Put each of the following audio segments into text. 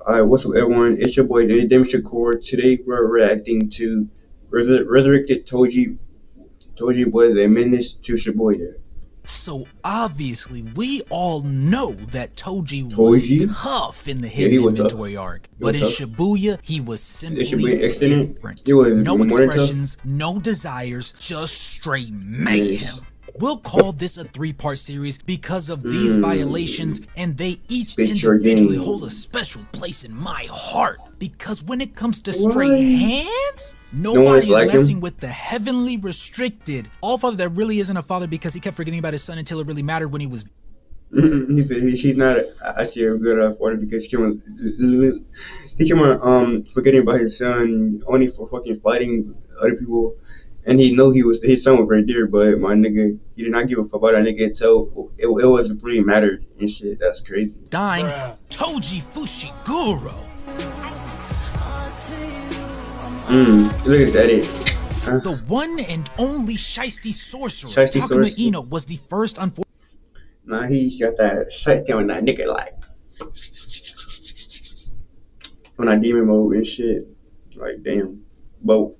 Alright, what's up, everyone? It's your boy, Damon Shakur. Today, we're reacting to Resurrected Toji. Toji was a menace to Shibuya. So obviously, we all know that Toji was tough in the hidden inventory arc, but in Shibuya, he was simply different. No expressions, no desires, just straight mayhem. We'll call this a three-part series because of these violations, and they each individually hold a special place in my heart. Because when it comes to straight hands, nobody's messing with the heavenly restricted All-Father that really isn't a father because he kept forgetting about his son until it really mattered when he was. He said she's not actually a good father because he came on forgetting about his son only for fucking fighting other people. And he know his son was right there, but my nigga, he did not give a fuck about that nigga until it wasn't really mattered and shit. That's crazy. Dying Toji Fushiguro. Look at that. The one and only shiesty sorcerer. Takuma Ino was the first unfortunate. Nah, he got that shiesty on that nigga like on that demon mode and shit. Like damn, but.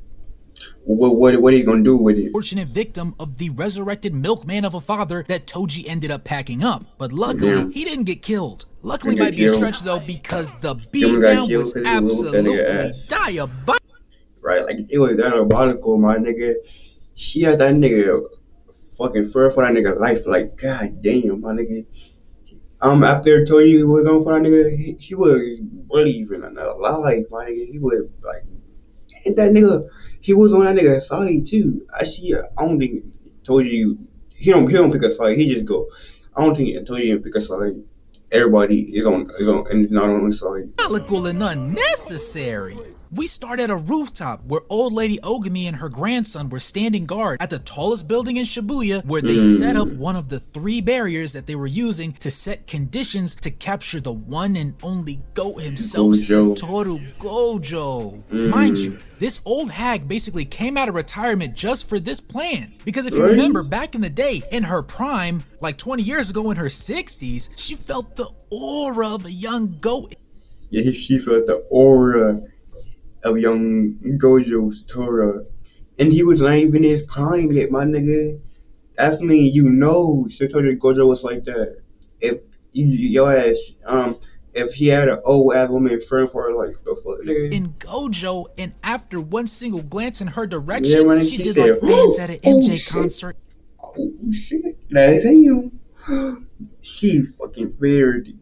What are you gonna do with it? Fortunate victim of the resurrected milkman of a father that Toji ended up packing up, but luckily he didn't get killed. Luckily might be a stretch though because the beatdown was absolutely diabolical. Right, like it was diabolical, my nigga. She had that nigga fucking fur for that nigga life. Like god damn, my nigga. After Toji was on for that nigga, he was really even alive, my nigga. He was like, and that nigga. He was on that nigga's side too. I don't think Toji. He don't pick a side. He just go. I don't think Toji didn't pick a side. Everybody is on and it's not on his side. Comical and unnecessary. We start at a rooftop where old lady Ogami and her grandson were standing guard at the tallest building in Shibuya, where they set up one of the 3 barriers that they were using to set conditions to capture the one and only GOAT himself, Satoru Gojo. Mind you, this old hag basically came out of retirement just for this plan. Because if you remember, back in the day, in her prime, like 20 years ago in her 60s, she felt the aura of a young GOAT. Yeah, she felt the aura of young Gojo's Torah, and he was not even in his prime yet, my nigga. That's mean you know Satoru Gojo was like that. If your ass if he had an old ass woman friend for her life, the fuck nigga. In Gojo, and after one single glance in her direction, she did like fans at an MJ concert. Oh shit, that is him. She fucking weird,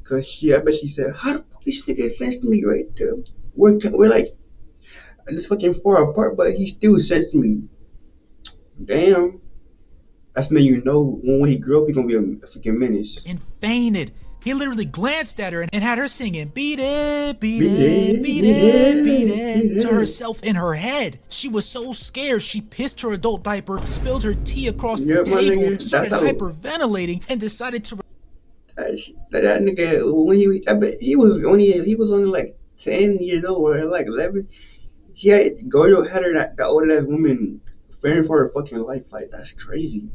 cause I bet she said, how the fuck this nigga sensed me right there? We're like this fucking far apart, but he still sensed me. Damn. That's when you know when he grew up, he's gonna be a freaking menace. And fainted. He literally glanced at her and had her singing beat it, beat it, beat it, beat it to herself in her head. She was so scared she pissed her adult diaper, spilled her tea across the table, started hyperventilating, and decided to. That nigga, when I bet he was only like 10 years old or like 11. Gojo had her that old ass woman fearing for her fucking life. Like that's crazy.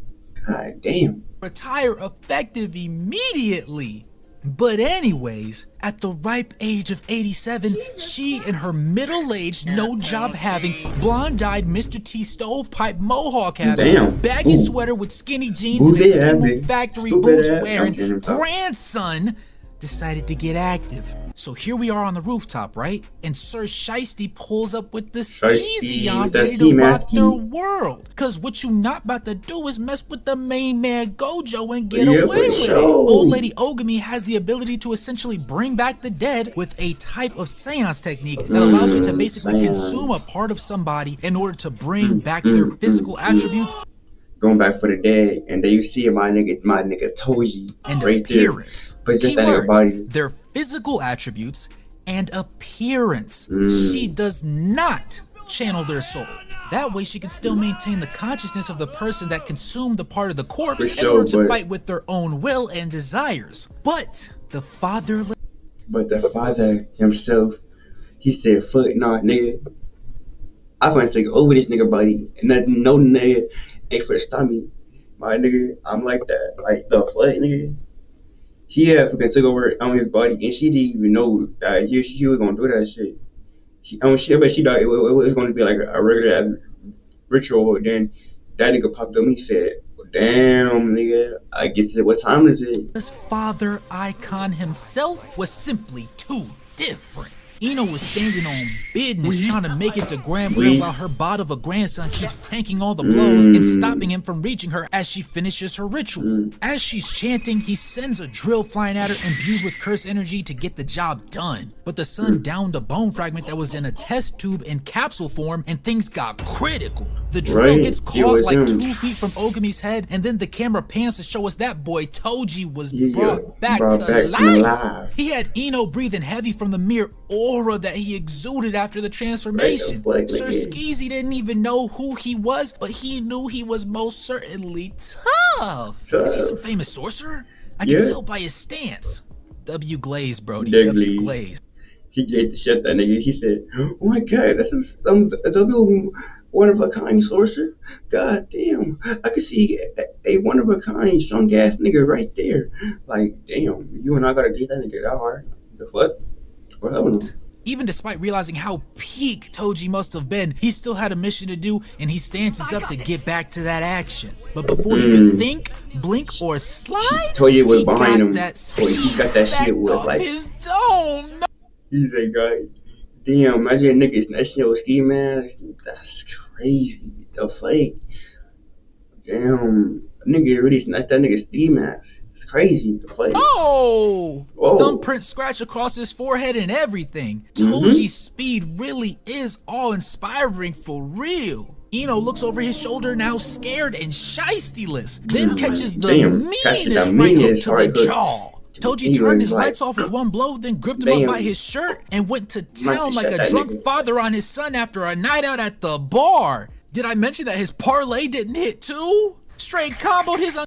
God damn. Retire effective immediately. But anyways, at the ripe age of 87, she and her middle-aged, no-job-having, blonde-eyed Mr. T stovepipe mohawk having, baggy sweater with skinny jeans and the factory boots wearing grandson decided to get active. So here we are on the rooftop, right? And Sir Shiesty pulls up with the skeezy on, ready to rock their world. Cause what you not about to do is mess with the main man Gojo and get away with it. Old lady Ogami has the ability to essentially bring back the dead with a type of seance technique that allows you to basically consume a part of somebody in order to bring back their physical attributes. Going back for the dead, and then you see my nigga Toji and right appearance. There. But just that her body. Their physical attributes and appearance. She does not channel their soul. That way she can still maintain the consciousness of the person that consumed the part of the corpse in order to fight with their own will and desires. But the father himself, he said, fuck nah, nigga. I'm gonna take over this nigga body, and no nigga ain't for to stop me. My nigga, I'm like that. Like the fuck, nigga. He had fucking took over on his body, and she didn't even know that he was gonna do that shit. Shit, but she thought it was gonna be like a regular ass ritual. But then that nigga popped up and he said, "Damn, nigga, I guess what time is it?" His father icon himself was simply too different. Ino was standing on business trying to make it to Grand Grill while her bot of a grandson keeps tanking all the blows and stopping him from reaching her as she finishes her ritual. As she's chanting, he sends a drill flying at her imbued with curse energy to get the job done. But the son downed a bone fragment that was in a test tube in capsule form and things got critical. The drill gets caught like 2 feet from Ogami's head, and then the camera pans to show us that boy Toji was brought back to life. He had Ino breathing heavy from the mere aura that he exuded after the transformation. Sir Skeezy didn't even know who he was, but he knew he was most certainly tough. Is he some famous sorcerer? I can tell by his stance. W Glaze, Brody. W Glaze. He ate the shit that nigga. He said, "Oh my god, this is W one of a kind sorcerer. God damn, I could see a one of a kind strong ass nigga right there. Like, damn, you and I gotta get that nigga that hard. The fuck? Well, even despite realizing how peak Toji must have been, he still had a mission to do, and he stances up to get back to that action. But before he could think, blink, or slide, Toji was behind him. So he got that shit with like his dome. He's a guy. Damn, imagine niggas snatching your ski mask. That's crazy. The fuck? Damn, nigga really snatched that nigga ski mask. It's crazy. The fuck? Oh! Thumbprint scratch across his forehead and everything. Toji's speed really is awe-inspiring for real. Ino looks over his shoulder now scared and shystyless, then catches the meanest right hook to the jaw. Toji turned his lights off with one blow, then gripped him up by his shirt and went to town like a drunk father on his son after a night out at the bar. Did I mention that his parlay didn't hit too? Straight comboed his...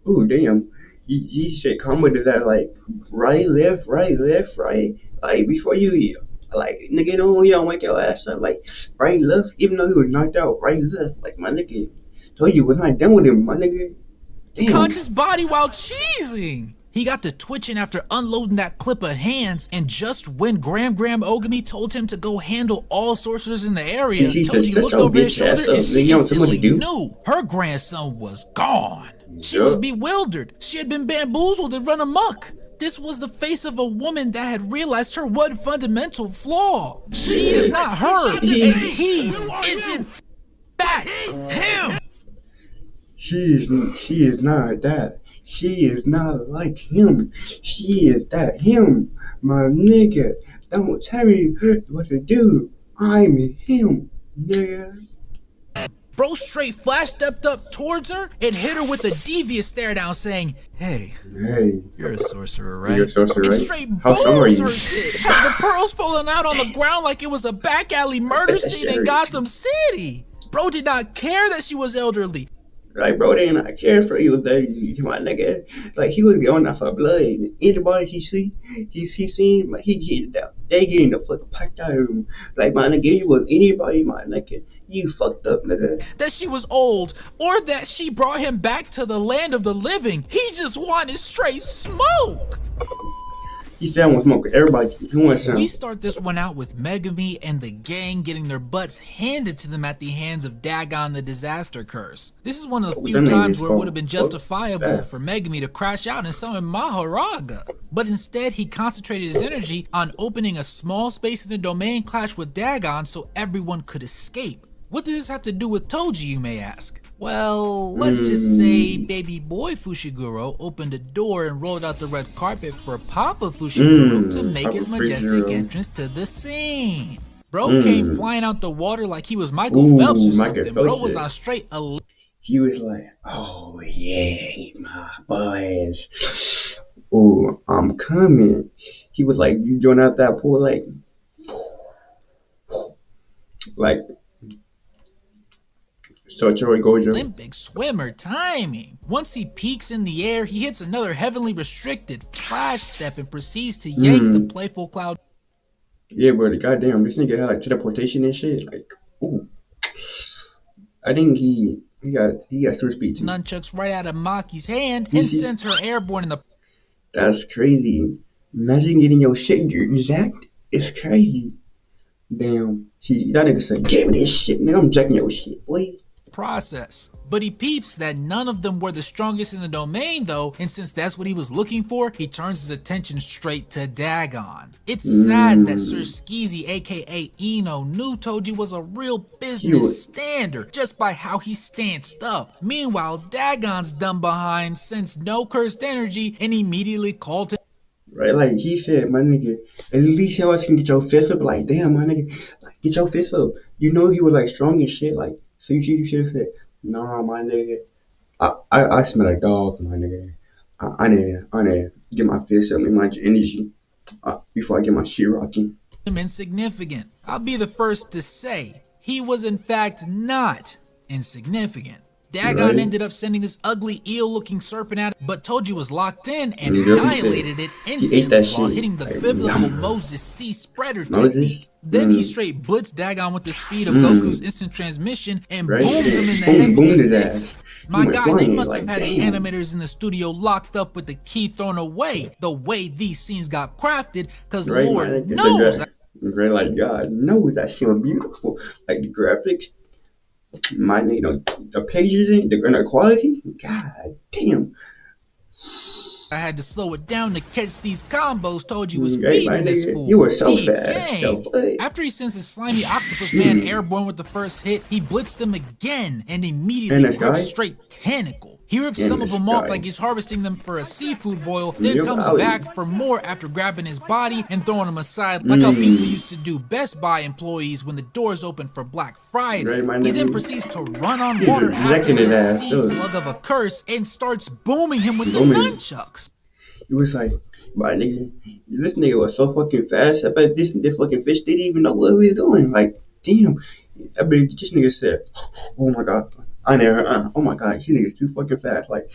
Ooh, damn. He straight comboed that like right, left, right. Like before you... Like, nigga, you don't wake your ass up. Like, right, left, even though he was knocked out, right, left. Like, my nigga, told you we're not done with him, my nigga. Damn. Conscious body while cheesing. He got to twitching after unloading that clip of hands, and just when Gram Ogami told him to go handle all sorcerers in the area, Toji looked over his shoulder and she instantly knew her grandson was gone. She was bewildered. She had been bamboozled and run amok. This was the face of a woman that had realized her one fundamental flaw. She is not her, and he isn't that him. She is not that. She is not like him. She is that him. My nigga, don't tell me what to do. I'm him, nigga. Bro straight flash stepped up towards her and hit her with a devious stare down saying, hey, you're a sorcerer, right? You're a sorcerer, right? And straight booms her shit. Had the pearls falling out on the ground like it was a back alley murder scene in Gotham City. Bro did not care that she was elderly. Like, bro, they not care for you, my nigga. Like, he was going off of blood. Anybody he seen, like, he get down. They getting the fucking packed out of him. Like, my nigga, you was anybody, my nigga. You fucked up, nigga. That she was old, or that she brought him back to the land of the living. He just wanted straight smoke. He said I want smoke. Everybody, who wants some? We start this one out with Megumi and the gang getting their butts handed to them at the hands of Dagon the Disaster Curse. This is one of the few times where it would have been justifiable for Megumi to crash out and summon Maharaga. But instead, he concentrated his energy on opening a small space in the domain clash with Dagon so everyone could escape. What does this have to do with Toji, you may ask? Well, let's just say baby boy Fushiguro opened a door and rolled out the red carpet for Papa Fushiguro to make his majestic entrance to the scene. Bro came flying out the water like he was Michael Phelps or something. Bro was on straight He was like, oh yeah, my boys. Oh, I'm coming. He was like, you join out that pool like Olympic swimmer timing. Once he peaks in the air, he hits another heavenly restricted flash step and proceeds to yank the playful cloud. Yeah, but goddamn, this nigga had like teleportation and shit. Like, ooh. I think he got super speed too. Nunchucks right out of Maki's hand and sends her airborne in the... That's crazy. Imagine getting your shit jacked. It's crazy. Damn. That nigga said, give me this shit, nigga. I'm jacking your shit, boy. Process. But he peeps that none of them were the strongest in the domain though, and since that's what he was looking for, he turns his attention straight to Dagon. It's sad that Sir Skeezy aka Ino knew Toji was a real business standard just by how he stanced up. Meanwhile, Dagon's dumb behind sensed no cursed energy and immediately called him. Right, like he said, my nigga, at least y'all can get your fist up. Like, damn, my nigga, like, get your fist up. You know he was like strong and shit. Like, so you should have said, nah, my nigga, I smell a dog, my nigga. I need to get my fist up and my energy before I get my shit rocking. Insignificant. I'll be the first to say he was in fact not insignificant. Dagon ended up sending this ugly eel-looking serpent at it, but Toji was locked in and annihilated it instantly while hitting the biblical Moses Sea Spreader technique. Then he straight blitzed Dagon with the speed of Goku's instant transmission and boomed him in the head with the sticks. My God, they must have had the animators in the studio locked up with the key thrown away the way these scenes got crafted, because Lord knows. Like, God knows that shit was beautiful. Like the graphics. My, you know, the pages and the quality, god damn. I had to slow it down to catch these combos Toji was feeding this fool. You were so fast. After he sends his slimy octopus man airborne with the first hit, he blitzed him again and immediately gripped straight tentacle. He rips some of them off like he's harvesting them for a seafood boil, then comes back for more after grabbing his body and throwing him aside like how people used to do Best Buy employees when the doors open for Black Friday. He then proceeds to run on water after this sea slug of a curse and starts booming him with the nunchucks. It was like, my nigga, this nigga was so fucking fast. I bet this fucking fish didn't even know what he was doing. Like, damn. I bet this nigga said, oh my god. Oh my god, this nigga's too fucking fast. Like,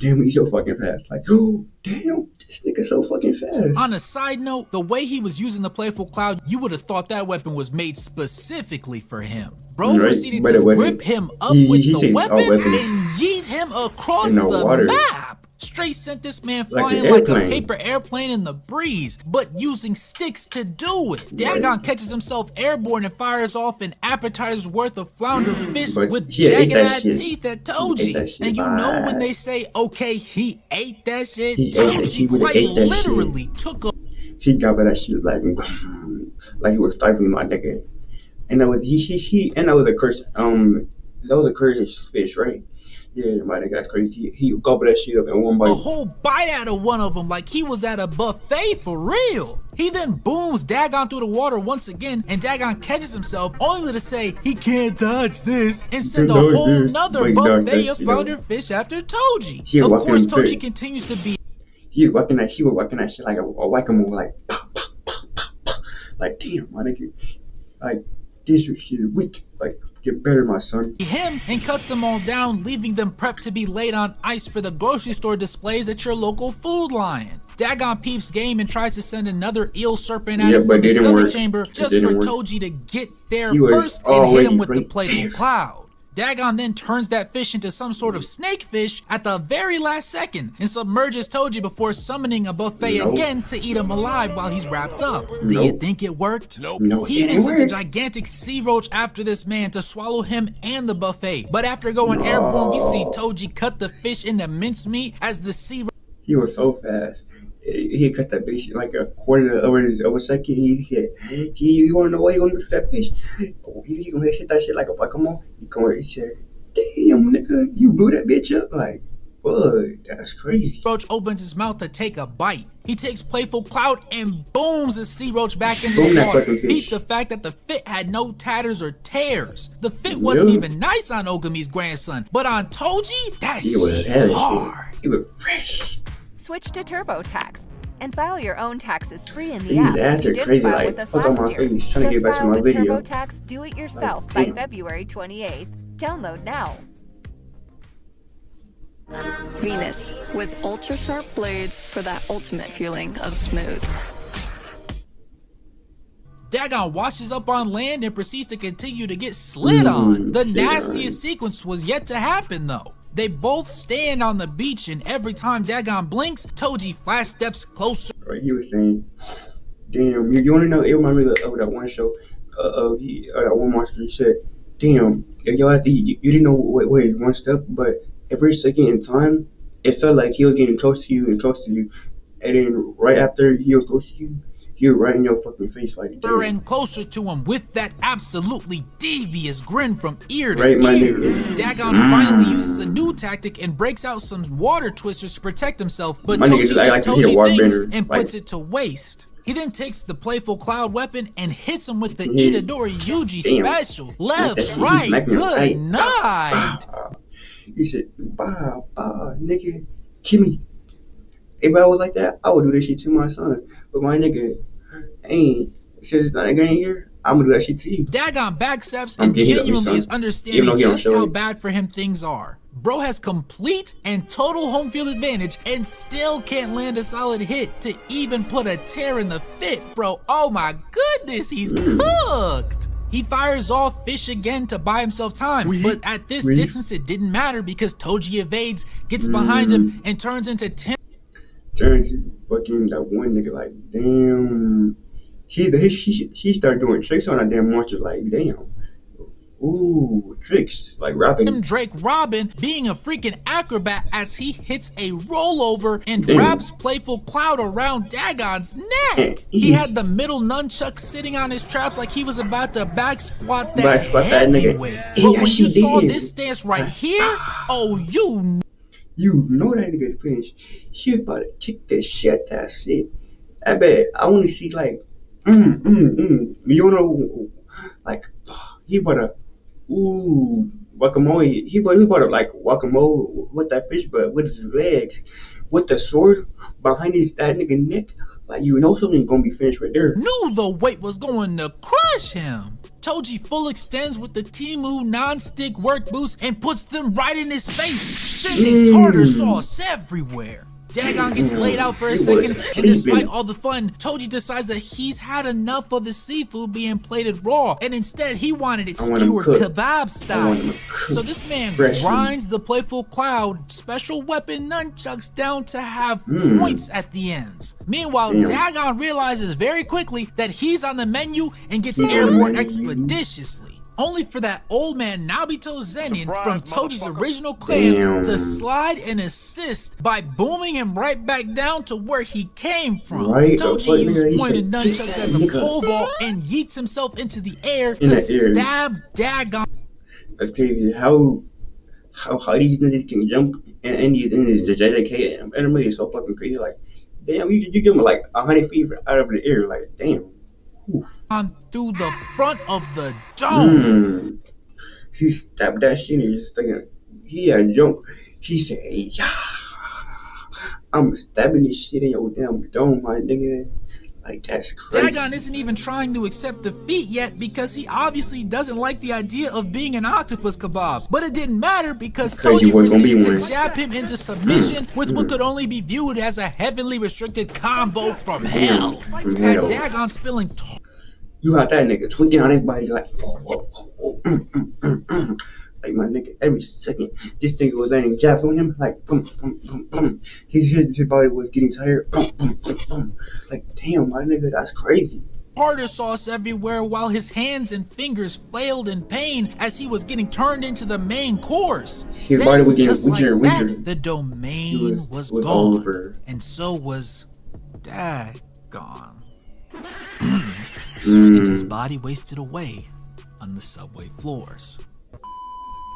damn, he's so fucking fast. Like, oh, damn, this nigga's so fucking fast. On a side note, the way he was using the Playful Cloud, you would have thought that weapon was made specifically for him. Bro proceeded to grip him up with the weapon and yeet him across the map. Straight sent this man flying like a paper airplane in the breeze, but using sticks to do it. Dagon catches himself airborne and fires off an appetizer's worth of flounder fish with jagged-eyed teeth at Toji. And you know when they say, okay, he ate that shit, Toji quite literally took a... He got that shit like he was stifling my nigga. And that was and that was a curse. That was a cursed fish, right? Yeah, my nigga, that's crazy. He gobbled that shit up in one bite. A whole bite out of one of them, like he was at a buffet for real. He then booms Dagon through the water once again, and Dagon catches himself, only to say he can't dodge this, and send a whole nother buffet of flounder fish after Toji. Of course, Toji continues to be. He was whacking that shit like a whack-a-mole, like pop, pop, pop, pop, pop. Like, damn, my nigga, like this shit is weak. Like, get better, my son. Him and cuts them all down, leaving them prepped to be laid on ice for the grocery store displays at your local Food Lion. Dagon peeps game and tries to send another eel serpent at him from his stomach chamber just for Toji to get there first and hit him with the Playful Cloud. Dagon then turns that fish into some sort of snakefish at the very last second and submerges Toji before summoning a buffet again to eat him alive while he's wrapped up. Do you think it worked? He even sent a gigantic sea roach after this man to swallow him and the buffet. But after going airborne, we see Toji cut the fish into mincemeat as the sea roach. He was so fast. He cut that fish like a quarter of a second. He said, you want to know what he gonna do to that fish? He gonna hit that shit like a Pokemon. He said, damn, nigga, you blew that bitch up. Like, fuck, that's crazy. Roach opens his mouth to take a bite. He takes Playful Cloud and booms the sea roach back into the water. Beat the fact that the fit had no tatters or tears. The fit wasn't even nice on Ogami's grandson, but on Toji, that shit was hard. He was fresh. Switch to TurboTax and file your own taxes free in the app. These ads are crazy, like, fuck on my face, trying to get back to my video. TurboTax Do It Yourself by February 28th. Download now. Venus, with ultra sharp blades for that ultimate feeling of smooth. Dagon washes up on land and proceeds to continue to get slid on. The nastiest sequence was yet to happen though. They both stand on the beach, and every time Dagon blinks, Toji flash steps closer. Right, he was saying, damn, you wanna know, it reminded me of that one show, that one monster, he said, damn, yo, you didn't know what is one step, but every second in time, it felt like he was getting close to you and close to you, and then right after he was close to you, he was right in your fucking face, like, damn. And closer to him with that absolutely devious grin from ear to Right, my ear. nigga. Dagon finally uses a new tactic and breaks out some water twisters to protect himself, but My nigga Toji like just he a Toji water things bender, and like- puts it to waste. He then takes the playful cloud weapon and hits him with the Yeah. Itadori Yuji Damn. special. That Left, shit, he right, smacked me good right. night. He said, bah, nigga, kill me. If I was like that, I would do this shit to my son. But my nigga ain't, since that nigga ain't here, I'm gonna do that shit to you. Dagon backsteps I'm and getting up, genuinely is son. Even understanding though he don't just show how it. bad for him things are. Bro has complete and total home field advantage and still can't land a solid hit to even put a tear in the fit, bro. Oh my goodness, he's cooked. He fires off fish again to buy himself time, but at this distance it didn't matter because Toji evades, gets behind him, and turns into 10. Turns to fucking that one nigga like, damn. He started doing tricks on that damn monster like, damn. Ooh, tricks, like rapping. Drake Robin being a freaking acrobat as he hits a rollover and Damn. wraps playful cloud around Dagon's neck. He had the middle nunchuck sitting on his traps like he was about to back squat that Back squat that nigga. heavyweight. Yeah, But when she you saw did. this stance right here, oh, You know that nigga finish. She was about to kick the shit that shit. I bet I want to see like, You know, like he about to, guacamole. He about to like guacamole with that fish, but with his legs, with the sword behind that nigga neck. Like you know something's gonna be finished right there. knew the weight was going to crush him. Toji full extends with the Timu non-stick work boots and puts them right in his face, sending tartar sauce everywhere. Dagon gets laid out for a He second, was and despite sleeping. all the fun, Toji decides that he's had enough of the seafood being plated raw, and instead he wanted it I want him skewered cooked. kebab I want style. him cooked. So this man Fresh. grinds the playful cloud special weapon nunchucks down to have points at the ends. Meanwhile, Damn. Dagon realizes very quickly that he's on the menu and gets He's on the airborne menu. expeditiously. Only for that old man Nobito Zenin from Toji's original clan Damn. to slide and assist by booming him right back down to where he came from. Right, Toji nigga, used he pointed said, nunchucks "Kick as that a nigga." pole vault and yeets himself into the air In to the air. stab Dagon. That's crazy. How these niggas can jump and the JJK anime is so fucking crazy. Like, damn, you jump like 100 feet out of the air. Like, damn. On through the front of the dome. He stabbed that shit and he's thinking he had jump. He said, yeah, I'm stabbing this shit in your damn dome, my nigga. Like, that's crazy. Dagon isn't even trying to accept defeat yet because he obviously doesn't like the idea of being an octopus kebab. But it didn't matter because Crazy Toji wasn't gonna be proceeded to one. jab him into submission with what could only be viewed as a heavily restricted combo from hell. From Had hell. Dagon spilling You got that nigga twitching on his body like, like my nigga, every second this nigga was landing jabs on him, like boom, boom, boom, boom. His body was getting tired, boom, boom, boom, boom. Like damn, my nigga, that's crazy. tartar sauce everywhere while his hands and fingers flailed in pain as he was getting turned into the main course. His body was getting just weaker and like weaker. that, the domain was gone, over. and so was Dagon. And his body wasted away on the subway floors.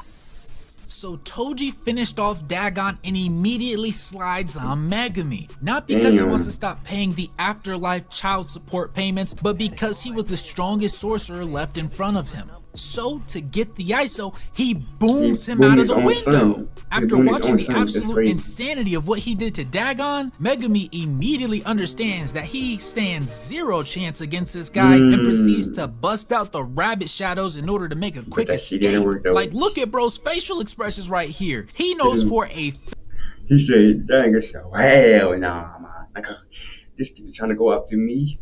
So Toji finished off Dagon and immediately slides on Megumi. Not because he wants to stop paying the afterlife child support payments, but because he was the strongest sorcerer left in front of him. So to get the ISO, he booms him out of the window. After watching the absolute insanity of what he did to Dagon, Megumi immediately understands that he stands zero chance against this guy and proceeds to bust out the rabbit shadows in order to make a quick escape. Like, look at bro's facial expressions right here. He knows for a He said, Dagon said, well, nah, man. Like, this nigga trying to go after me.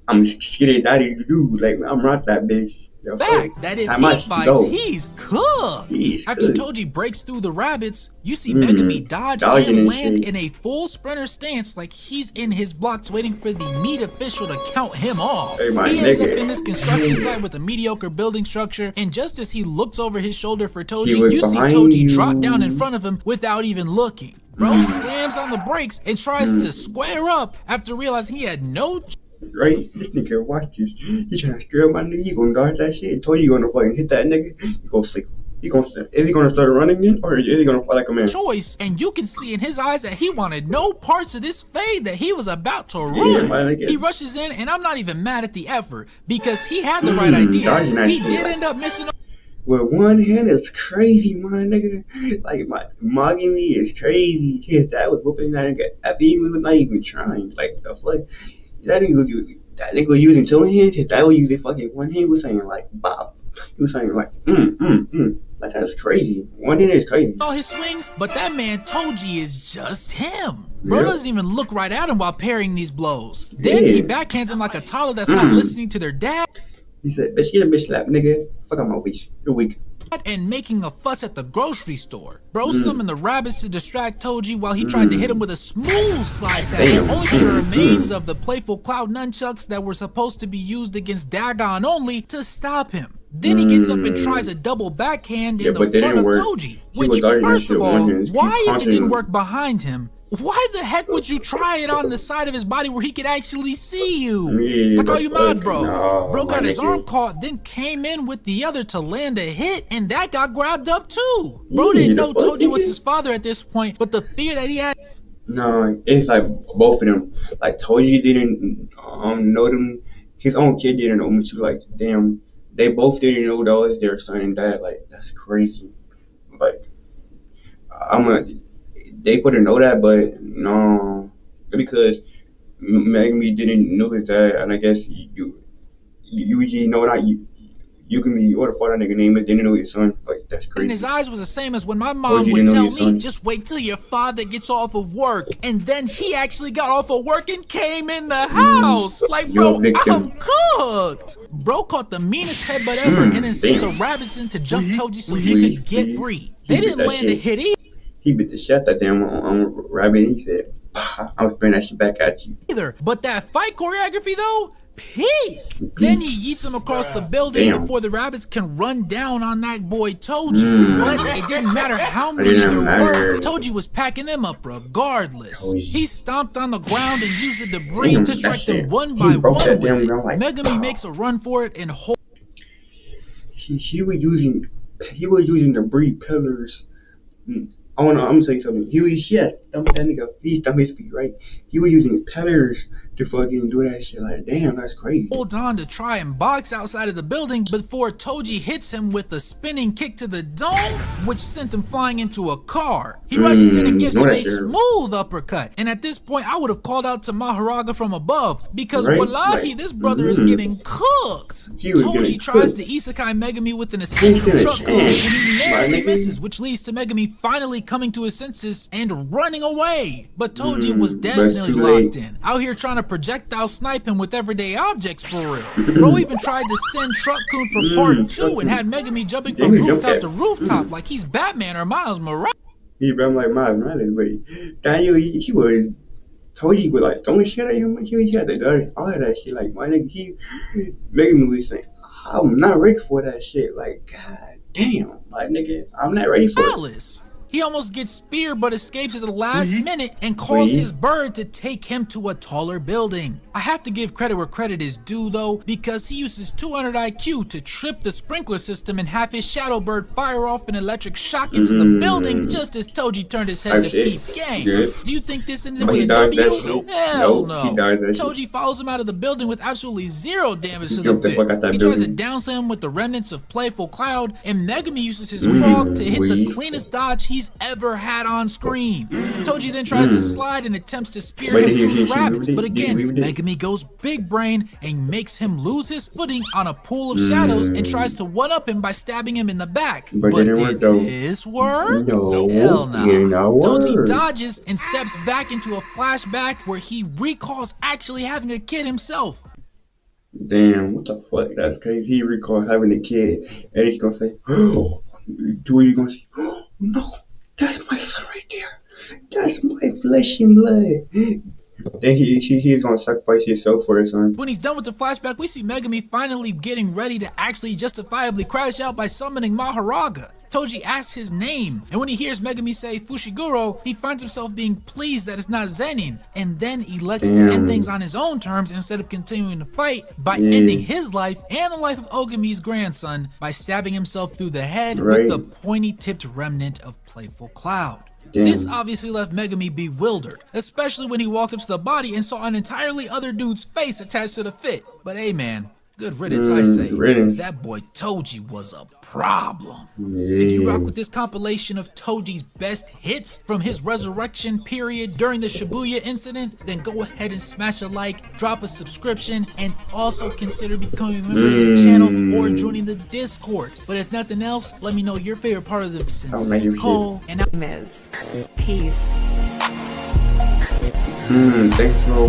I'm scared daddy to do. Like, I'm not that bitch. back that if he fights, he's cooked. After Toji breaks through the rabbits, you see Megami dodge and land in a full sprinter stance like he's in his blocks waiting for the meat official to count him off. He ends up in this construction site with a mediocre building structure, and just as he looks over his shoulder for Toji, you see Toji drop down in front of him without even looking. Bro slams on the brakes and tries to square up after realizing he had no right, this nigga, watch this. He trying to scare my nigga. He gonna dodge that shit. Told you gonna fucking hit that nigga. He gonna sleep. Is he gonna start running again, or is he gonna fight like a man? Choice, and you can see in his eyes that he wanted no parts of this fade that he was about to run. He rushes in, and I'm not even mad at the effort because he had the right idea. He did end up missing. With one hand, it's crazy, my nigga. Like, mugging me is crazy. His dad was whooping that nigga after he was not even trying. Like, the fuck? That nigga was using two hands. His dad was using fucking one hand. He was saying, like, bop. He was saying, like, Like, that's crazy. One hand is crazy. All his swings, but that man Toji is just him. Bro doesn't even look right at him while parrying these blows. Then he backhands him like a toddler that's not listening to their dad. He said, bitch, get a bitch slap, nigga. Fuck out my face. You're weak. And making a fuss at the grocery store. Bro summoned the rabbits to distract Toji while he tried to hit him with a smooth slide tag, only for the remains of the playful cloud nunchucks that were supposed to be used against Dagon only to stop him. Then he gets up and tries a double backhand in the front of Toji, which, first of all, why if it didn't work behind him, why the heck would you try it on the side of his body where he could actually see you? Like, are you mad, bro? Bro got his arm caught, then came in with the other to land a hit, and that got grabbed up too. Bro didn't know Toji was his father at this point, but the fear that he had. No, it's like both of them. Like, Toji didn't know them. His own kid didn't know him too. Like, damn, they both didn't know that was their son and dad. Like, that's crazy. Like, they wouldn't know that, but no, because Megami didn't know his dad, and I guess you know that you can be what the fuck that nigga name is, didn't know his son. Like, that's crazy. And his eyes was the same as when my mom would tell me, just wait till your father gets off of work. And then he actually got off of work and came in the house. Like, bro, I'm cooked. Bro caught the meanest headbutt ever and then sent the rabbits in to jump Toji so he could get free. They didn't land a hit either. He beat the shit that damn rabbit. He said, I was bringing that shit back at you. But that fight choreography though, peak. Then he yeets him across the building before the rabbits can run down on that boy Toji. But it didn't matter how many there were, Toji was packing them up regardless. He stomped on the ground and used the debris to strike them one by one with it. Megami makes a run for it and hold. He was using debris pillars. Oh no, I'm gonna tell you something. He stumped that nigga. He stumped his feet, right? He was using pillars to fucking do that shit. Like, damn, that's crazy. Hold on to try and box outside of the building before Toji hits him with a spinning kick to the dome, which sent him flying into a car. He rushes in and gives him a smooth uppercut. And at this point, I would have called out to Maharaga from above because wallahi, this brother is getting cooked. Toji tries to isekai Megami with an assist from truck code, and he narrowly misses, which leads to Megami finally coming to his senses and running away. But Toji was definitely locked in, out here trying to projectile snipe him with everyday objects for real. Bro even tried to send Truck-kun for part 2 and had Megami jumping from rooftop to rooftop like he's Batman or Miles Morales. He ran like Miles Morales, but Daniel, he was Toji was like throwing shit at him. He had the gun, all of that shit. Like, my nigga, Megami was saying, I'm not ready for that shit. Like, god damn, like, nigga, I'm not ready for it. He almost gets speared but escapes at the last minute and calls his bird to take him to a taller building. I have to give credit where credit is due though, because he uses 200 IQ to trip the sprinkler system and have his shadow bird fire off an electric shock into the building just as Toji turned his head to keep game. Do you think this ended with a W? Hell no. Toji follows him out of the building with absolutely zero damage to the fit. He tries to down slam with the remnants of Playful Cloud, and Megami uses his frog to hit the cleanest dodge he's ever had on screen. Toji then tries to slide and attempts to spear him through the rabbits, but again, Megami goes big brain and makes him lose his footing on a pool of shadows and tries to one-up him by stabbing him in the back. But did this work? No. Hell no. Toji dodges and steps back into a flashback where he recalls actually having a kid himself. Damn, what the fuck? That's crazy. He recalled having a kid, and he's gonna say, "Oh, do you gonna say, oh, no, that's my son right there. That's my flesh and blood." Then he's gonna sacrifice himself for his son. When he's done with the flashback, we see Megumi finally getting ready to actually justifiably crash out by summoning Maharaga. Toji asks his name, and when he hears Megumi say Fushiguro, he finds himself being pleased that it's not Zenin, and then elects to end things on his own terms instead of continuing to fight by ending his life and the life of Ogami's grandson by stabbing himself through the head with the pointy-tipped remnant of Playful Cloud. This obviously left Megumi bewildered, especially when he walked up to the body and saw an entirely other dude's face attached to the fit. But hey man, good riddance I say, because that boy Toji was a problem. If you rock with this compilation of Toji's best hits from his resurrection period during the Shibuya Incident, then go ahead and smash a like, drop a subscription, and also consider becoming a member of the channel or joining the Discord. But if nothing else, let me know your favorite part of the Sensei Cole, and Ms. Peace. Thanks for